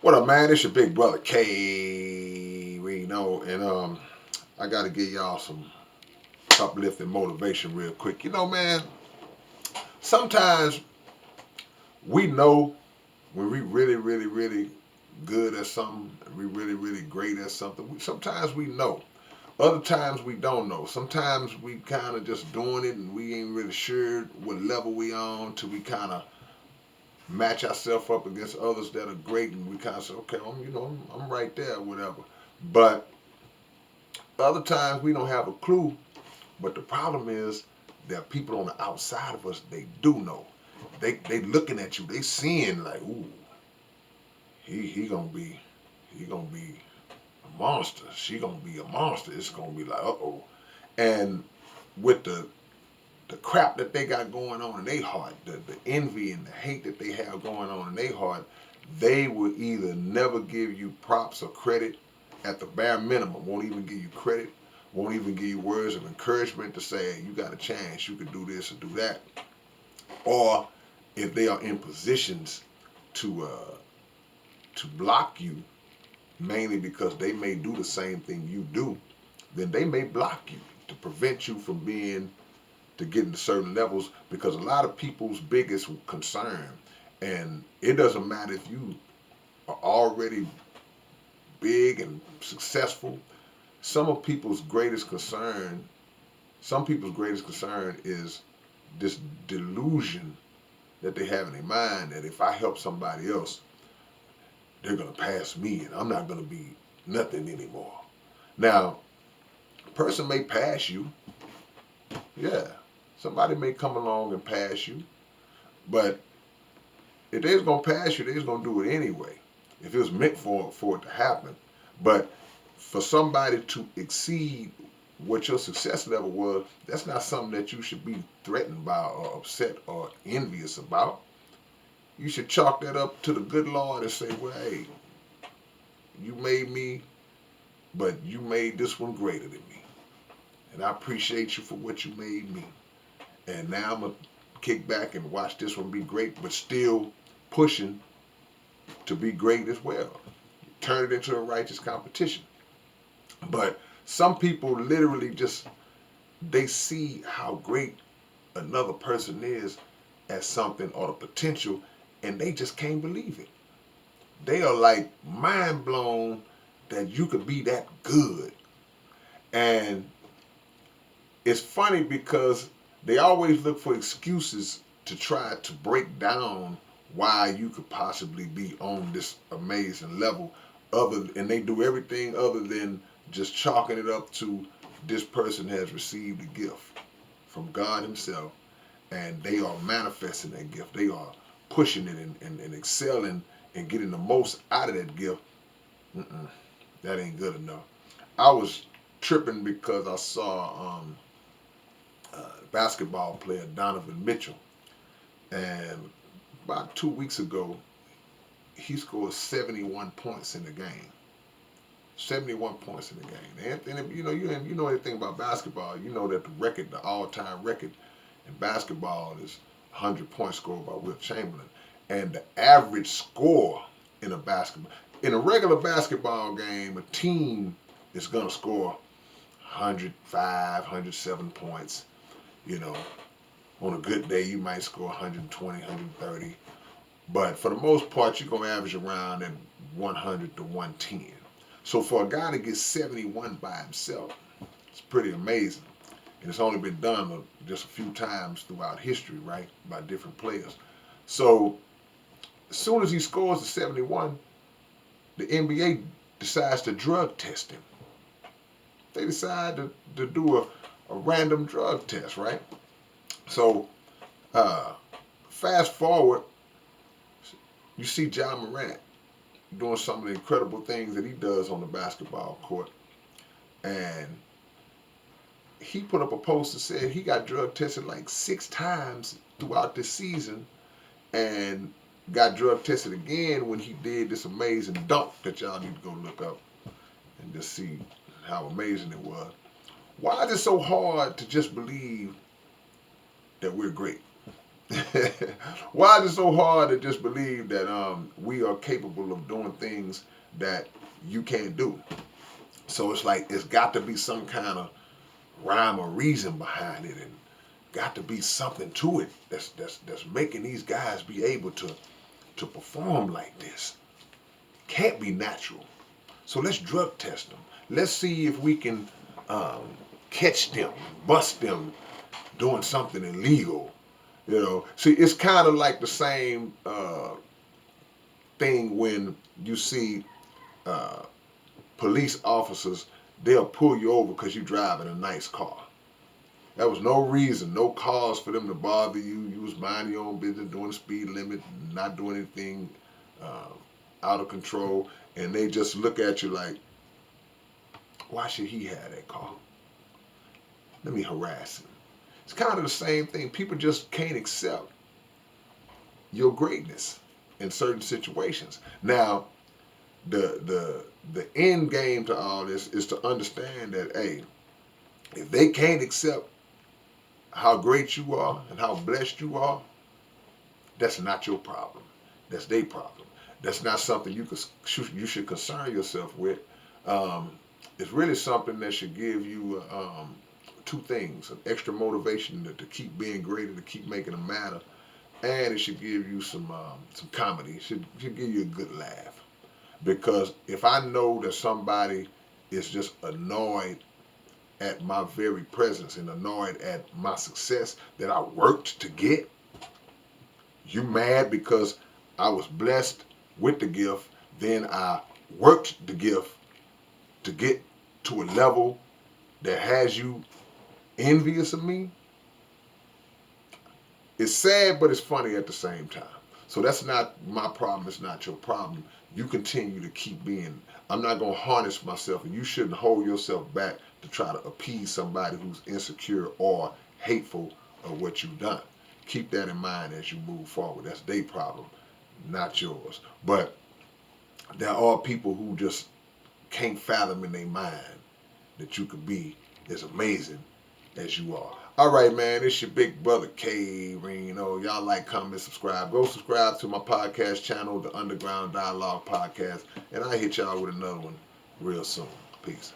What up, man? It's your big brother K-Rino, and I gotta give y'all some uplifting motivation real quick. Man, sometimes we know when we really, really, really good at something, and we really, really great at something. Sometimes we know. Other times we don't know. Sometimes we kind of just doing it, and we ain't really sure what level we on till we kind of match ourselves up against others that are great, and we kind of say, okay, I'm right there, whatever. But other times we don't have a clue. But the problem is that people on the outside of us, they do know. They looking at you. They seeing like, ooh, he gonna be a monster. She gonna be a monster. It's gonna be like, uh-oh. And with the crap that they got going on in their heart, the envy and the hate that they have going on in their heart, they will either never give you props or credit at the bare minimum, won't even give you credit, won't even give you words of encouragement to say, hey, you got a chance, you could do this or do that. Or if they are in positions to block you, mainly because they may do the same thing you do, then they may block you to prevent you from being to getting to certain levels, because a lot of people's biggest concern, and it doesn't matter if you are already big and successful, some people's greatest concern is this delusion that they have in their mind that if I help somebody else, they're going to pass me and I'm not going to be nothing anymore. Now, a person may pass you. Yeah, somebody may come along and pass you, but if they was gonna pass you, they was gonna do it anyway. If it was meant for it to happen, but for somebody to exceed what your success level was, that's not something that you should be threatened by or upset or envious about. You should chalk that up to the good Lord and say, well, hey, you made me, but you made this one greater than me, and I appreciate you for what you made me. And now I'm going to kick back and watch this one be great, but still pushing to be great as well. Turn it into a righteous competition. But some people literally just, they see how great another person is at something or the potential, and they just can't believe it. They are like mind blown that you could be that good. And it's funny because they always look for excuses to try to break down why you could possibly be on this amazing level, and they do everything other than just chalking it up to this person has received a gift from God himself, and they are manifesting that gift. They are pushing it and excelling and getting the most out of that gift. Mm-mm, that ain't good enough. I was tripping because I saw basketball player Donovan Mitchell, and about 2 weeks ago, he scored 71 points in the game. 71 points in the game. And if you know anything about basketball, you know that the all-time record in basketball is 100 points scored by Wilt Chamberlain. And the average score in a regular basketball game, a team is going to score 105, 107 points. You know, on a good day, you might score 120, 130. But for the most part, you're going to average around at 100 to 110. So for a guy to get 71 by himself, it's pretty amazing. And it's only been done just a few times throughout history, right, by different players. So as soon as he scores the 71, the NBA decides to drug test him. They decide to do a random drug test, right? So fast forward, you see John Morant doing some of the incredible things that he does on the basketball court. And he put up a post that said he got drug tested like 6 times throughout this season, and got drug tested again when he did this amazing dunk that y'all need to go look up and just see how amazing it was. Why is it so hard to just believe that we're great? Why is it so hard to just believe that we are capable of doing things that you can't do? So it's like it's got to be some kind of rhyme or reason behind it, and got to be something to it that's making these guys be able to perform like this. Can't be natural. So let's drug test them. Let's see if we can um, catch them, bust them doing something illegal. You know, see, it's kind of like the same thing when you see uh, police officers. They'll pull you over because you're driving a nice car. There was no reason, no cause for them to bother you. You was minding your own business, doing the speed limit, not doing anything uh, out of control, and they just look at you like, why should he have that car? Let me harass him. It's kind of the same thing. People just can't accept your greatness in certain situations. Now, the end game to all this is to understand that, hey, if they can't accept how great you are and how blessed you are, that's not your problem. That's their problem. That's not something you should concern yourself with. Um, it's really something that should give you two things: an extra motivation to keep being greater, to keep making it matter, and it should give you some comedy. It should give you a good laugh. Because if I know that somebody is just annoyed at my very presence and annoyed at my success that I worked to get, you mad because I was blessed with the gift, then I worked the gift to get to a level that has you envious of me. It's sad, but it's funny at the same time. So that's not my problem. It's not your problem. You continue to keep being. I'm not going to harness myself, and you shouldn't hold yourself back to try to appease somebody who's insecure or hateful of what you've done. Keep that in mind as you move forward. That's their problem, not yours. But there are people who just can't fathom in their mind that you could be as amazing as you are. All right, man, it's your big brother K-Rino. Y'all like, comment, subscribe. Go subscribe to my podcast channel, the Underground Dialogue Podcast, and I'll hit y'all with another one real soon. Peace.